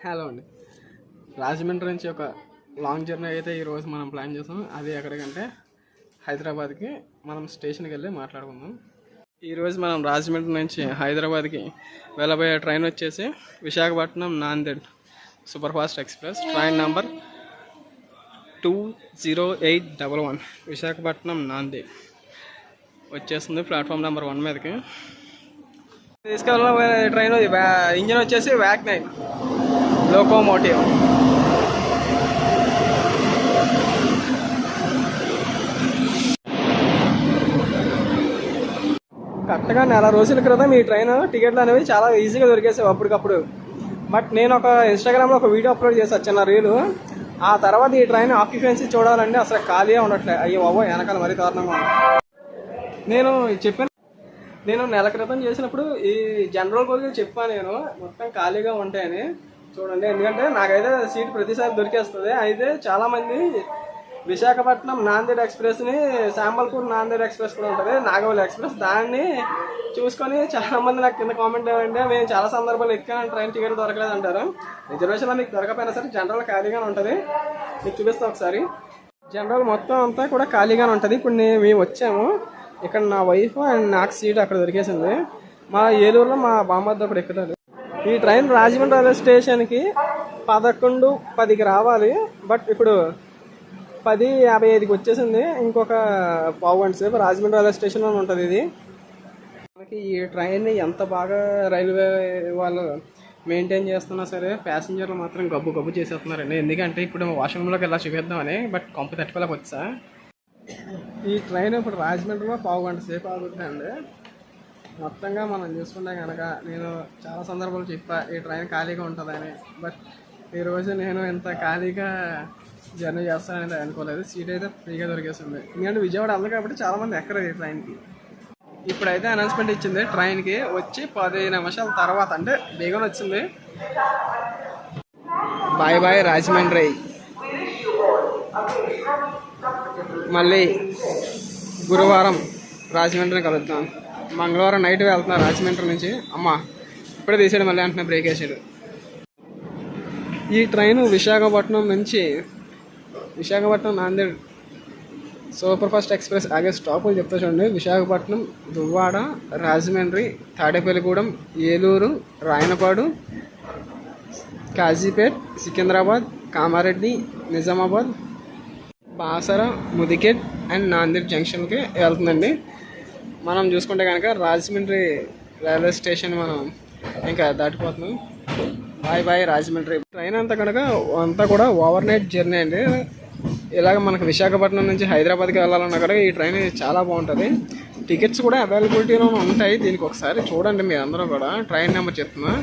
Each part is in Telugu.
హలో అండి. రాజమండ్రి నుంచి ఒక లాంగ్ జర్నీ అయితే ఈరోజు మనం ప్లాన్ చేసాం. అది ఎక్కడికంటే హైదరాబాద్కి. మనం స్టేషన్కి వెళ్ళి మాట్లాడుకుందాం. ఈరోజు మనం రాజమండ్రి నుంచి హైదరాబాద్కి వెళ్ళబోయే ట్రైన్ వచ్చేసి Visakhapatnam Nanded super fast express. Train number 20811 Visakhapatnam Nanded వచ్చేస్తుంది ప్లాట్ఫామ్ నెంబర్ 1 మీదకి. తీసుకెళ్ళబోయే ట్రైన్ ఇంజిన్ వచ్చేసి వ్యాగ్నైర్ లోకోమోటివ్. కరెక్ట్గా నెల రోజుల క్రితం ఈ ట్రైన్ టికెట్లు అనేవి చాలా ఈజీగా దొరికేసాయి అప్పటికప్పుడు. బట్ నేను ఒక ఇన్స్టాగ్రామ్లో ఒక వీడియో అప్లోడ్ చేసి చిన్న రీలు. ఆ తర్వాత ఈ ట్రైన్ ఆక్యుపెన్సీ చూడాలంటే అసలు ఖాళీగా ఉండట్లేదు. అయ్యో బాబో వెనకాల మరీ దారుణంగా ఉంది. నేను నెల క్రితం చేసినప్పుడు ఈ జనరల్ కోచ్ చెప్పాను నేను మొత్తం ఖాళీగా ఉంటాయని. చూడండి, ఎందుకంటే నాకైతే సీట్ ప్రతిసారి దొరికేస్తుంది. అయితే చాలామంది విశాఖపట్నం నాందేడ్ ఎక్స్ప్రెస్ని, శాంబల్పూర్ నాందేడ్ ఎక్స్ప్రెస్ కూడా ఉంటుంది, నాగవల్లి ఎక్స్ప్రెస్, దాన్ని చూసుకొని చాలామంది నాకు కింద కామెంట్ ఏమంటే మేము చాలా సందర్భాలు ఎక్కాను ట్రైన్ టికెట్ దొరకలేదు అంటారు. రిజర్వేషన్లో మీకు దొరకపోయినా సరే జనరల్ ఖాళీగానే ఉంటుంది. మీకు చూపిస్తాను ఒకసారి. జనరల్ మొత్తం అంతా కూడా ఖాళీగానే ఉంటుంది. ఇప్పుడు మేము వచ్చాము, ఇక్కడ నా వైఫ్ అండ్ నాకు సీట్ అక్కడ దొరికేసింది. మా ఏలూరులో మా బామ్మద్ద అప్పుడు ఎక్కుతారు. ఈ ట్రైన్ రాజమండ్రి రైల్వే స్టేషన్కి 11:10కి రావాలి. బట్ ఇప్పుడు 10:55కి వచ్చేసింది. ఇంకొక పావు గంట సేపు రాజమండ్రి రైల్వే స్టేషన్లో ఉంటుంది. ఇది మనకి ఈ ట్రైన్ ఎంత బాగా రైల్వే వాళ్ళు మెయింటైన్ చేస్తున్నా సరే ప్యాసింజర్లు మాత్రం గబ్బు చేసేస్తున్నారండి. ఎందుకంటే ఇప్పుడు వాష్రూమ్లోకి ఎలా చూపిద్దామని, బట్ కొంప తట్టుకోలేక వచ్చా. ఈ ట్రైన్ ఇప్పుడు రాజమండ్రిలో పావు గంట సేపు ఆగుతుందండి. మొత్తంగా మనం చూసుకుంటే కనుక నేను చాలా సందర్భాలు చెప్పా ఈ ట్రైన్ ఖాళీగా ఉంటుందని. బట్ ఈరోజు నేను ఇంత ఖాళీగా జర్నీ చేస్తాననేది అనుకోలేదు. సీట్ అయితే ఫ్రీగా దొరికేస్తుంది. ఎందుకంటే విజయవాడ వెళ్ళదు కాబట్టి చాలామంది ఎక్కలేదు ఈ ట్రైన్కి. ఇప్పుడైతే అనౌన్స్మెంట్ ఇచ్చింది ట్రైన్కి వచ్చి 10 నిమిషాల తర్వాత, అంటే బేగం వచ్చింది. బాయ్ బాయ్ రాజమండ్రి, మళ్ళీ గురువారం రాజమండ్రిని కలుద్దాం. మంగళవారం నైట్ వెళ్తున్నారు రాజమండ్రి నుంచి. అమ్మ ఇప్పుడే తీసాడు, మళ్ళీ అంటున్నా బ్రేక్ వేసాడు. ఈ ట్రైన్ విశాఖపట్నం నుంచి Visakhapatnam Nanded super fast express ఆగే స్టాపులు చెప్తా చూడండి. విశాఖపట్నం, దువ్వాడ, రాజమండ్రి, తాడేపల్లిగూడెం, ఏలూరు, రాయనపాడు, కాజీపేట్, సికింద్రాబాద్, కామారెడ్డి, నిజామాబాద్, బాసర, ముదికేట్ అండ్ నాందేడ్ జంక్షన్కి వెళ్తుందండి. మనం చూసుకుంటే కనుక రాజమండ్రి రైల్వే స్టేషన్ మనం ఇంకా దాటిపోతున్నాం. Bye bye Rajahmundry. ట్రైన్ అంతా కూడా ఓవర్ నైట్ జర్నీ అండి. ఇలాగ మనకు విశాఖపట్నం నుంచి హైదరాబాద్కి వెళ్ళాలన్నా కూడా ఈ ట్రైన్ చాలా బాగుంటుంది. టికెట్స్ కూడా అవైలబిలిటీలో ఉంటాయి. దీనికి ఒకసారి చూడండి మీరు అందరూ కూడా. ట్రైన్ నెంబర్ చెప్తున్నా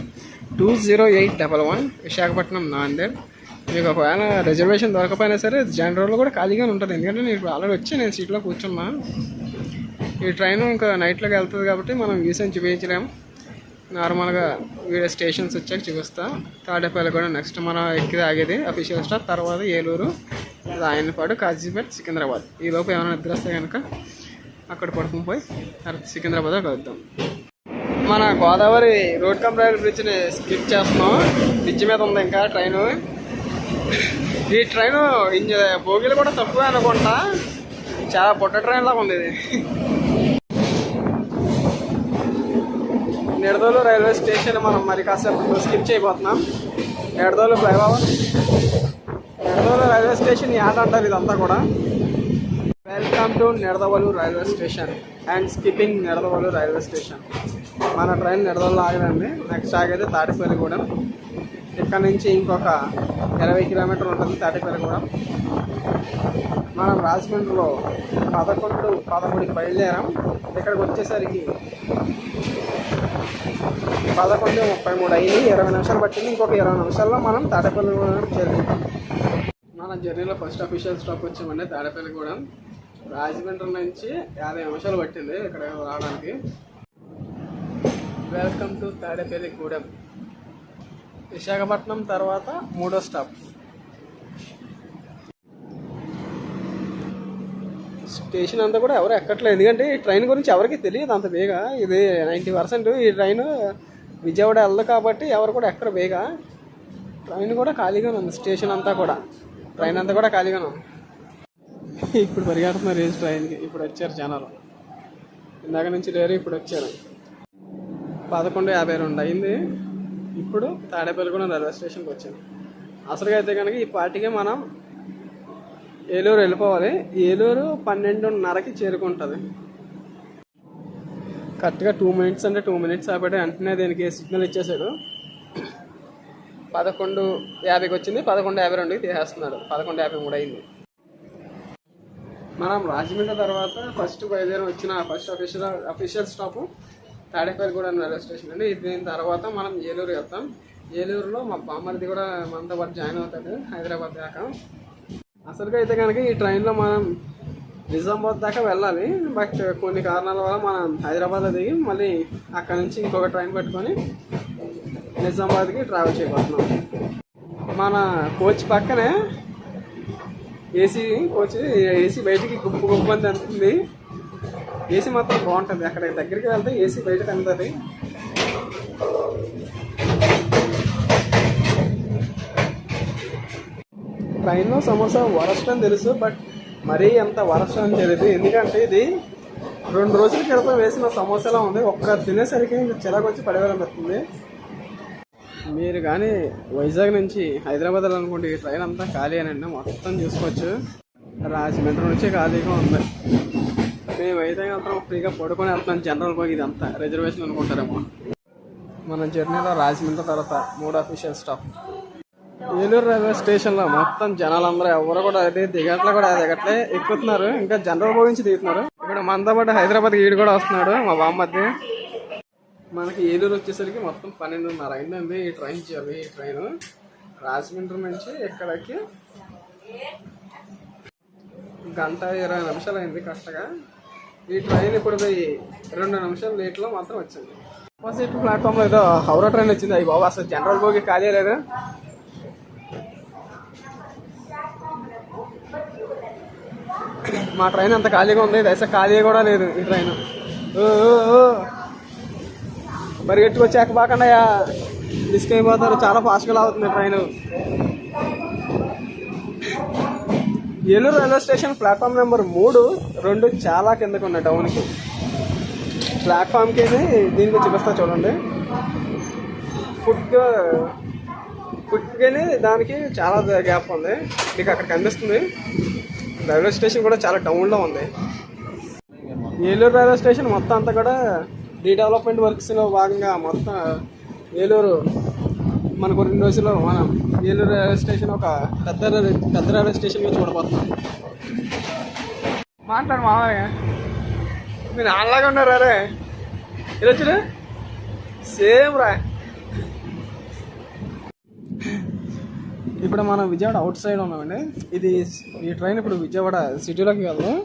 20811 విశాఖపట్నం నాందేడ్. మీకు ఒకవేళ రిజర్వేషన్ దొరకపోయినా సరే జనరల్లో కూడా ఖాళీగానే ఉంటుంది. ఎందుకంటే నేను ఆల్రెడీ వచ్చి నేను సీట్లో కూర్చున్నా. ఈ ట్రైన్ ఇంకా నైట్లోకి వెళ్తుంది కాబట్టి మనం వీసని చూపించలేము. నార్మల్గా వీడియో స్టేషన్స్ వచ్చాక చూపిస్తా. తాడేపల్లి కూడా నెక్స్ట్ మనం ఎక్కి ఆగేది అఫీషియల్ స్టాప్. తర్వాత ఏలూరు, రాయనపాడు, కాజీపేట్, సికింద్రాబాద్. ఈ లోపు ఏమైనా నిద్ర వస్తే కనుక అక్కడ పడుకుని పోయి సికింద్రాబాద్లో కలుద్దాం. మన గోదావరి రోడ్ కమ్ రైల్ బ్రిడ్జ్ని స్కిప్ చేస్తున్నాం. బ్రిడ్జ్ మీద ఉంది ఇంకా ట్రైను. ఈ ట్రైను బోగీలు కూడా తక్కువే అనుకుంటా. చాలా పొట్ట ట్రైన్ లాగా ఉంది ఇది. నిడదోలు రైల్వే స్టేషన్ మనం మరి కాసేపు స్కిప్ చేయబోతున్నాం. నిడదోలు రైల్వే స్టేషన్ యాడ్ అంటారు ఇదంతా కూడా. Welcome to Nidadavolu railway station and skipping Nidadavolu railway station. మన ట్రైన్ నిడదవోలు ఆగదండి. నెక్స్ట్ ఆగేది తాడేపల్లిగూడెం. ఇక్కడ నుంచి ఇంకొక 20 కిలోమీటర్లు ఉంటుంది తాడేపల్లిగూడెం. మనం రాజమండ్రిలో 11:13కి బయలుదేరాం. ఇక్కడికి వచ్చేసరికి 11:33 అయింది. 20 నిమిషాలు పట్టింది. ఇంకొక 20 నిమిషాల్లో మనం తాడేపల్లిగూడెం చేరుకుంటాం. మన జర్నీలో ఫస్ట్ అఫీషియల్ స్టాప్ వచ్చామండి తాడేపల్లిగూడెం. రాజమండ్రి నుంచి 50 నిమిషాలు పట్టింది ఇక్కడ రావడానికి. Welcome to Tadepalligudem. విశాఖపట్నం తర్వాత 3వ స్టాప్. స్టేషన్ అంతా కూడా ఎవరు ఎక్కట్లేదు. ఎందుకంటే ఈ ట్రైన్ గురించి ఎవరికి తెలియదు అంత బేగా. ఇది 90% ఈ ట్రైన్ విజయవాడ వెళ్ళదు కాబట్టి ఎవరు కూడా ఎక్కరు బేగా. ట్రైన్ కూడా ఖాళీగానే ఉంది, స్టేషన్ అంతా కూడా, ట్రైన్ అంతా కూడా ఖాళీగానే ఉంది. ఇప్పుడు పరిగెడుతున్నారు రేసు ట్రైన్కి. ఇప్పుడు వచ్చారు జనాలు, ఇందాక నుంచి లేరు, ఇప్పుడు వచ్చారు. 11:52 అయింది. ఇప్పుడు తాడేపల్లిగూడెం రైల్వే స్టేషన్కి వచ్చాను. అసలుగా అయితే కనుక ఈ పార్టీకి మనం ఏలూరు వెళ్ళిపోవాలి. ఏలూరు 12:30కి చేరుకుంటుంది. కరెక్ట్గా 2 మినిట్స్ అంటే 2 మినిట్స్ ఆపేట వెంటనే దీనికి సిగ్నల్ ఇచ్చేసాడు. 11:50కి వచ్చింది, 11:52కి తీసేస్తున్నాడు. 11:53 అయింది. మనం రాజమండ్రి తర్వాత ఫస్ట్ బయలుదేరి వచ్చిన first official stop Tadepalligudem railway station అండి. దీని తర్వాత మనం ఏలూరు వెళ్తాం. ఏలూరులో మా బామ్మర్ది కూడా మనతో పాటు జాయిన్ అవుతాడు హైదరాబాద్ దాకా. అసలుగా అయితే కనుక ఈ ట్రైన్లో మనం నిజామాబాద్ దాకా వెళ్ళాలి. బట్ కొన్ని కారణాల వల్ల మనం హైదరాబాద్లో దిగి మళ్ళీ అక్కడ నుంచి ఇంకొక ట్రైన్ పెట్టుకొని నిజామాబాద్కి ట్రావెల్ చేయబోతున్నాం. మన కోచ్ పక్కనే ఏసీ కోచ్, ఏసీ బయటికి గుప్పు గుప్పు అని అందుతుంది. ఏసీ మాత్రం బాగుంటుంది. అక్కడ దగ్గరికి వెళ్తే ఏసీ బయటకు అందుతుంది. ట్రైన్లో సమోసా వరస్ట్ అని తెలుసు, బట్ మరీ అంత వరస్ట్ అని తెలియదు. ఎందుకంటే ఇది 2 రోజుల క్రితం వేసిన సమోసాలా ఉంది. ఒక్క తినేసరికి ఇంకా చిరాకొచ్చి పడేయాలనిపిస్తుంది. మీరు కానీ వైజాగ్ నుంచి హైదరాబాద్ అనుకుంటే ఈ ట్రైన్ అంతా ఖాళీ అనండి, మొత్తం చూసుకోవచ్చు. రాజమండ్రి నుంచి ఖాళీగా ఉంది. మేమైతే మాత్రం ఫ్రీగా పడుకొని వెళ్తున్నాం. జనరల్ పోయి ఇదంతా రిజర్వేషన్ అనుకుంటారేమో. మన జర్నీలో రాజమండ్రి తర్వాత 3 అఫీషియల్ స్టాప్ ఏలూరు రైల్వే స్టేషన్లో మొత్తం జనాలందరూ ఎవరు కూడా దిగట్లే ఎక్కుతున్నారు. ఇంకా జనరల్ పోయి నుంచి దిగుతున్నారు. ఇక్కడ మనతో పాటు హైదరాబాద్ ఈడు కూడా వస్తున్నాడు, మా బామ్మద్ది. మనకి ఏలూరు వచ్చేసరికి మొత్తం 12:30 అయిందండి ఈ ట్రైన్ జర్నీ. ఈ ట్రైన్ రాజమండ్రి నుంచి ఇక్కడికి 1:20 నిమిషాలు అయింది కరెక్ట్గా. ఈ ట్రైన్ ఇప్పుడు 2 నిమిషాలు లేట్లో మాత్రం వచ్చింది. ఆపోజిట్ ప్లాట్ఫామ్లో ఏదో హౌరా ట్రైన్ వచ్చింది. అయ్యి బాబు అసలు జనరల్ బోగి ఖాళీ లేదు. మా ట్రైన్ అంత ఖాళీగా ఉంది, ఇది అసలు ఖాళీ కూడా లేదు ఈ ట్రైన్. పరిగెట్టుకొచ్చాక బాకండా డిస్క్ అయిపోతారు. చాలా ఫాస్ట్గా అవుతుంది train. Eluru railway station platform number 3, 2 చాలా కిందకు ఉన్నాయి డౌన్కి. ప్లాట్ఫామ్కి దీనికి చూపిస్తా చూడండి. ఫుట్కి దానికి చాలా గ్యాప్ ఉంది. మీకు అక్కడ కనిపిస్తుంది. రైల్వే స్టేషన్ కూడా చాలా డౌన్లో ఉంది. ఏలూరు రైల్వే స్టేషన్ మొత్తం అంతా కూడా రీడెవలప్మెంట్ వర్క్స్లో భాగంగా మొత్తం ఏలూరు మనకు 2 రోజుల్లో మనం ఏలూరు రైల్వే స్టేషన్ ఒక పెద్ద రైల్వే స్టేషన్గా చూడబోతున్నాం. మాట్లాడు మావయ్య, మీరు అలాగే ఉన్నారు. అరే ఇలా సేమ్ రా. ఇప్పుడు మనం విజయవాడ అవుట్ సైడ్ ఉన్నామండి. ఈ ట్రైన్ ఇప్పుడు విజయవాడ సిటీలోకి వెళ్దాం.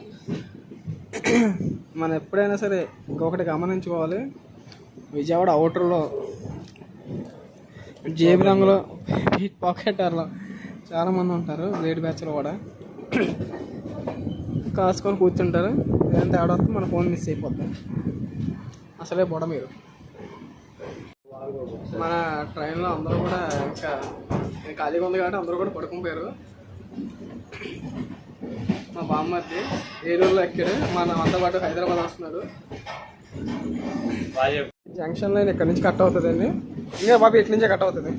మనం ఎప్పుడైనా సరే ఇంకొకటి గమనించుకోవాలి. విజయవాడ అవుటర్లో జేబు రంగులో హీట్ పాకెటర్లో చాలామంది ఉంటారు. లేడీ బ్యాచ్లో కూడా కాసుకొని కూర్చుంటారు. ఏదైనా తేడా వస్తే మన ఫోన్ మిస్ అయిపోద్ది. అసలే బొడ మీరు. మన ట్రైన్లో అందరూ కూడా ఇంకా ఖాళీగా ఉంది కాబట్టి అందరూ కూడా పడుకుని పోయారు. మా బామ్మర్ది ఏలూరులో ఎక్కాడు, మన అంతా పాటు హైదరాబాద్ వస్తున్నాడు. జంక్షన్ లైన్ ఇక్కడ నుంచి కట్ అవుతుందండి. ఇంకా బాబు ఇట్ల నుంచే కట్ అవుతుంది.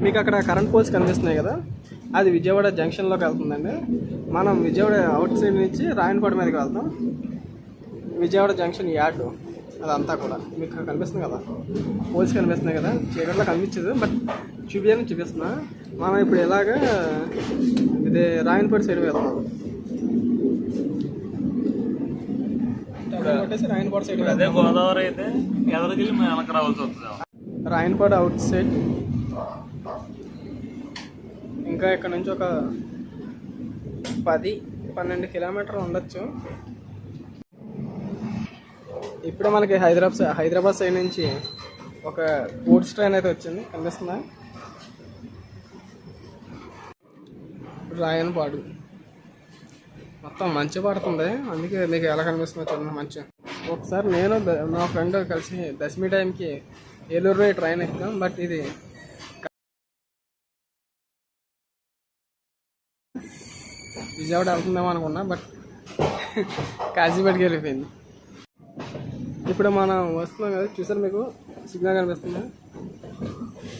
మీకు అక్కడ కరెంట్ పోల్స్ కనిపిస్తున్నాయి కదా, అది విజయవాడ జంక్షన్లోకి వెళ్తుందండి. మనం విజయవాడ అవుట్ సైడ్ నుంచి రాయనపాడు మీదకి వెళ్తాం. విజయవాడ జంక్షన్ యార్డు అదంతా కూడా మీకు కనిపిస్తుంది కదా, పోల్స్ కనిపిస్తున్నాయి కదా. చీకట్లో కనిపించదు, బట్ చూపిస్తున్నా. మనం ఇప్పుడు ఎలాగా ఇది రాయనపాడు సైడ్ వెళ్తాం. రాయనపాడు సైడ్ గోదావరి అయితే రాయనపాడు అవుట్ సైడ్. ఇంకా ఇక్కడ నుంచి ఒక 10-12 కిలోమీటర్లు ఉండొచ్చు. ఇప్పుడు మనకి హైదరాబాద్ సైడ్ నుంచి ఒక గూడ్స్ ట్రైన్ అయితే వచ్చింది, కనిపిస్తుందా? రాయనపాడు మొత్తం మంచి పడుతుంది, అందుకే మీకు ఎలా కనిపిస్తుందో చూడండి. మంచి ఒకసారి నేను నా ఫ్రెండ్ కలిసి దశమి టైంకి ఏలూరులో ట్రైన్ ఎక్కాం. బట్ ఇది విజయవాడ వెళ్తుందేమో అనుకున్నా, బట్ కాజీపేటకి వెళ్ళిపోయింది. ఇప్పుడు మనం వస్తున్నాం కదా, చూసారు మీకు సిగ్నల్ కనిపిస్తుంది.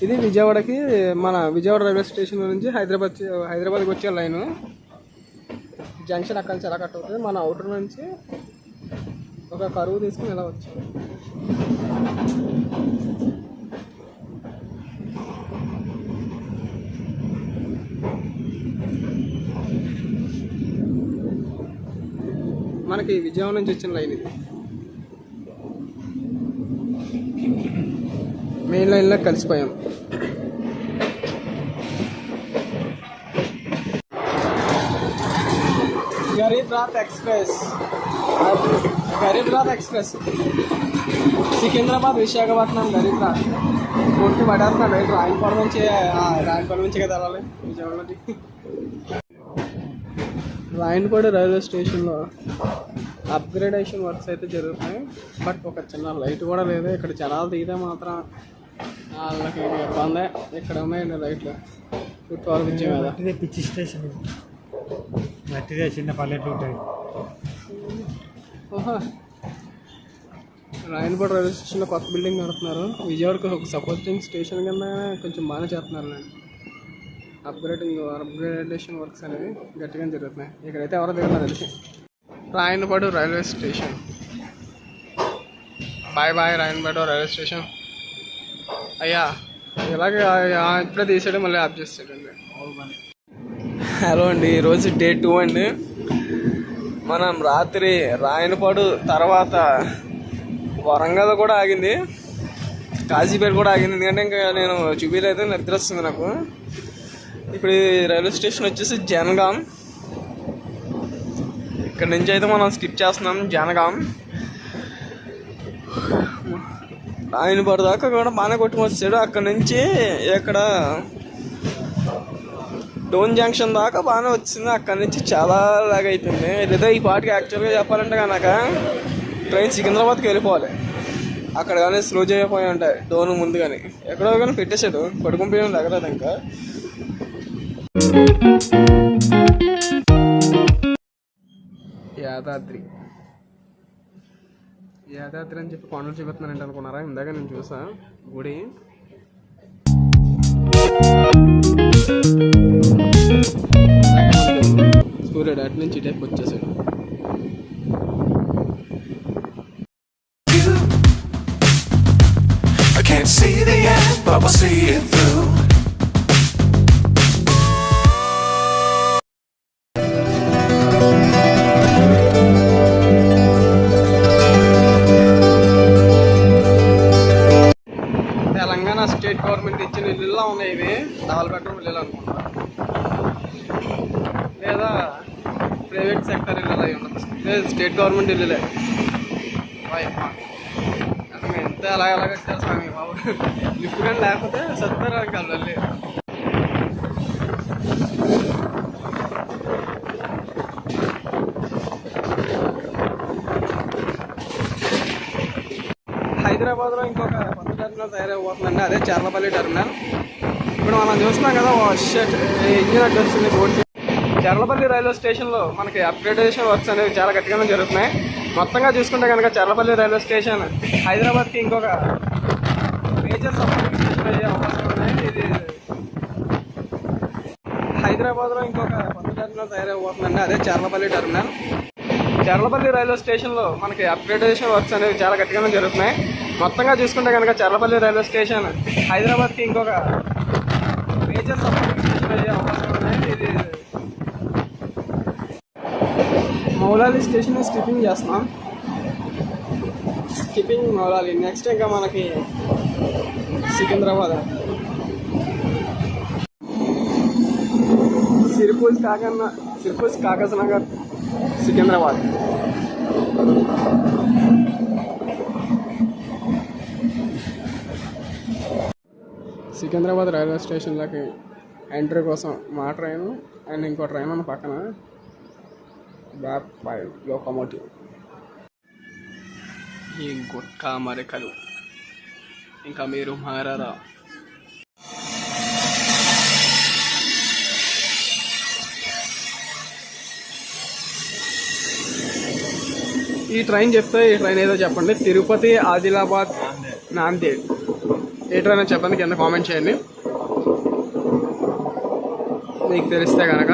ఇది విజయవాడకి, మన విజయవాడ రైల్వే స్టేషన్ నుంచి హైదరాబాద్కి వచ్చే లైను. జంక్షన్ అక్కడి నుంచి ఎలా కట్ అవుతుంది. మన అవుటర్ నుంచి ఒక కరువు తీసుకుని ఇలా వచ్చాం. మనకి విజయవాడ నుంచి వచ్చిన లైన్ ఇది. మెయిన్ లైన్లో కలిసిపోయాం. గరీబ్ రాత్ ఎక్స్ప్రెస్ సికింద్రాబాద్ విశాఖపట్నం గరీబ్ రాత్ కొట్టి పడేస్తున్నాడు. రాయలపాలెం నుంచి కదా వెళ్ళాలి విజయవాడలోకి. రాయనపాడు రైల్వే స్టేషన్లో అప్గ్రేడేషన్ వర్క్స్ అయితే జరుగుతున్నాయి, బట్ ఒక చిన్న లైట్ కూడా లేదు. ఇక్కడ జనాలు దిగితే మాత్రం వాళ్ళకి ఇబ్బందే. ఇక్కడ ఉన్నాయండి లైట్లు చుట్టూ ఇచ్చే కదా. పిచ్చి స్టేషన్ మట్టిదే, చిన్న పల్లెటూరు. ఓహో, రాయనపాడు రైల్వే స్టేషన్లో కొత్త బిల్డింగ్ కడుతున్నారు. విజయవాడకు ఒక సపోర్టింగ్ స్టేషన్ కింద కొంచెం బాగానే చేస్తున్నారు అండి. అప్గ్రేడేషన్ వర్క్స్ అనేవి గట్టిగా జరుగుతున్నాయి. ఇక్కడైతే ఎవరో దగ్గర తెలిసి. Rayanapadu railway station. Bye Rayanapadu railway station. అయ్యా ఇలాగే ఇప్పుడే తీసాడు, మళ్ళీ ఆఫ్ చేసాడండి. హలో అండి, ఈరోజు డే 2 అండి. మనం రాత్రి రాయనపాడు తర్వాత వరంగల్ కూడా ఆగింది, కాజీపేట కూడా ఆగింది. ఎందుకంటే ఇంకా నేను చూపిలేదు, నిద్ర వస్తుంది నాకు. ఇప్పుడు ఈ రైల్వే స్టేషన్ వచ్చేసి జనగాం. ఇక్కడ నుంచి అయితే మనం స్కిప్ చేస్తున్నాం జనగాం. రాయనపాడు దాకా కూడా బాగానే కొట్టుకొచ్చాడు. అక్కడ నుంచి ఇక్కడ డోన్ జంక్షన్ దాకా బాగానే వచ్చింది. అక్కడ నుంచి చాలా లాగ్ అయిపోయింది. లేదా ఈ పాటికి యాక్చువల్గా చెప్పాలంటే కనుక ట్రైన్ సికింద్రాబాద్కి వెళ్ళిపోవాలి. అక్కడ కానీ స్లో చేయకపోయి ఉంటాయి డోన్ ముందు కానీ. ఎక్కడో కానీ పెట్టేశాడు, పడుకుంపోయాం ఎగరదు ఇంకా. యాదాద్రి అని చెప్పి కొండలు చూపిస్తున్నానంటే అనుకున్నారా? ఇందాక నేను చూసా గుడి. సూర్యుడు అటు నుంచి ఇటేపు వచ్చేసాడు. తెలంగాణ స్టేట్ గవర్నమెంట్ ఇచ్చిన ఇల్లులా ఉన్నాయి ఇవి. డబల్ బెడ్రూమ్ ఇల్లు అనుకుంటా, లేదా ప్రైవేట్ సెక్టర్ ఇల్లు అయి ఉండదు. లేదు, స్టేట్ గవర్నమెంట్ ఇల్లులే. ఎంత ఎలాగ కట్టారు స్వామి బాబు. లిఫ్ట్ కానీ లేకపోతే సత్తారు కాదు వెళ్ళి. హైదరాబాద్లో ఇంకొక కొత్త టెర్మినల్ తయారైపోతుందండి, అదే చర్లపల్లి టెర్మినల్. ఇప్పుడు మనం చూస్తున్నాం కదా, ఇంజిన్ అడ్డు వస్తుంది బోర్డు. చర్లపల్లి రైల్వే స్టేషన్లో మనకి అప్గ్రేడేషన్ వర్క్స్ అనేవి చాలా గట్టిగానే జరుగుతున్నాయి. మొత్తంగా చూసుకుంటే కనుక చర్లపల్లి రైల్వే స్టేషన్ హైదరాబాద్కి ఇంకొక మేజర్ సపోర్టింగ్ స్టేషన్ అయ్యే అవకాశం ఉన్నాయి. ఇది హైదరాబాద్లో ఇంకొక కొత్త టెర్మినల్ తయారైపోతుందండి, అదే చర్లపల్లి టెర్మినల్. చర్లపల్లి రైల్వే స్టేషన్లో మనకి అప్గ్రేడేషన్ వర్క్స్ అనేవి చాలా గట్టిగానే జరుగుతున్నాయి. మొత్తంగా చూసుకుంటే కనుక చర్లపల్లి రైల్వే స్టేషన్ హైదరాబాద్కి ఇంకొక మేజర్ సపోర్టింగ్ స్టేషన్ అయ్యే అవకాశం ఉన్నాయి. ఇది మౌలాలి స్టేషన్ స్కిప్పింగ్ చేస్తున్నాం. మౌలాలి. నెక్స్ట్ ఇంకా మనకి సికింద్రాబాద్, సిరిపూజ్ కాగజ్ నగర్, సికింద్రాబాద్. సికింద్రాబాద్ రైల్వే స్టేషన్లోకి ఎంట్రీ కోసం మా ట్రైన్ అండ్ ఇంకో ట్రైన్ ఉన్న పక్కన బ్యాక్ 5 లోకోమోటివ్. ఈ గుట్కా మరికలు ఇంకా మీరు మారారా? ఈ ట్రైన్ చెప్తే ఈ ట్రైన్ ఏదో చెప్పండి. తిరుపతి, ఆదిలాబాద్, నాందేడ్. ఏ ట్రైన్ అని చెప్పండి, కింద కామెంట్ చేయండి మీకు తెలిస్తే కనుక.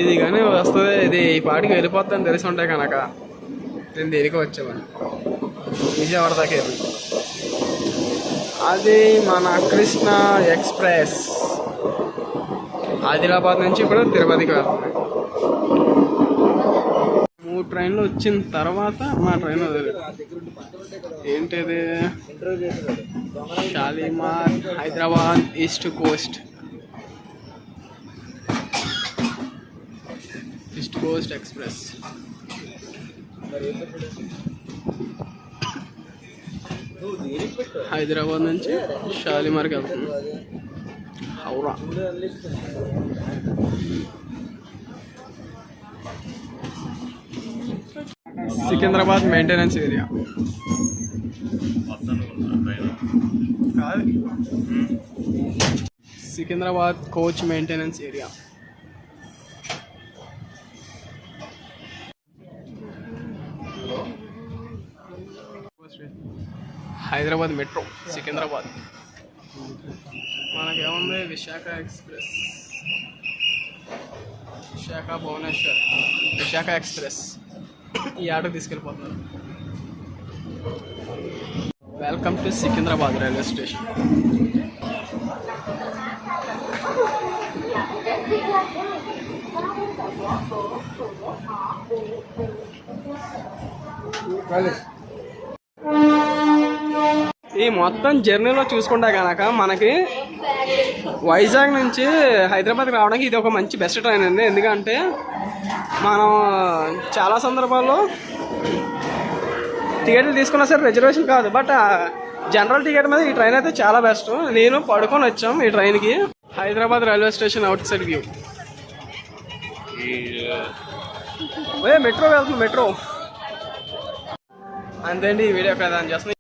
ఇది కానీ వస్తుంది, ఇది ఈ పాటికి వెళ్ళిపోతుందని తెలిసి ఉంటాయి కనుక నేను దేనికి వచ్చేవాడిని. విజయవాడ దాకా వెళ్ళి అది మన కృష్ణ ఎక్స్ప్రెస్ ఆదిలాబాద్ నుంచి ఇప్పుడు తిరుపతికి వెళ్తుంది. 3 ట్రైన్లు వచ్చిన తర్వాత మా ట్రైన్ వదిలేదు. ఏంటిది? Shalimar, Hyderabad east coast express. Hyderabad నుంచి షాలిమార్కి వెళ్తుంది. హౌరా. సికింద్రాబాద్ మెయింటెనెన్స్ ఏరియా కాదు, Secunderabad coach maintenance area. Hyderabad metro Secunderabad. మనకేముంది? విశాఖ ఎక్స్ప్రెస్, విశాఖ భువనేశ్వర్, విశాఖ ఎక్స్ప్రెస్ ఈ ఆటోకి తీసుకెళ్ళిపోతున్నారు. Welcome to Secunderabad railway station. ఈ మొత్తం జర్నీలో చూసుకుంటే కనుక మనకి వైజాగ్ నుంచి హైదరాబాద్కి రావడానికి ఇది ఒక మంచి బెస్ట్ ట్రైన్ అండి. ఎందుకంటే మనం చాలా సందర్భాల్లో టికెట్లు తీసుకున్నా సరే రిజర్వేషన్ కాదు, బట్ జనరల్ టికెట్ మీద ఈ ట్రైన్ అయితే చాలా బెస్ట్. నేను పడుకొని వచ్చాం ఈ ట్రైన్కి. Hyderabad railway station out side view. Metro వెళ్తుంది, మెట్రో. అంతే అండి ఈ వీడియో కదా అని చేస్తున్నాను.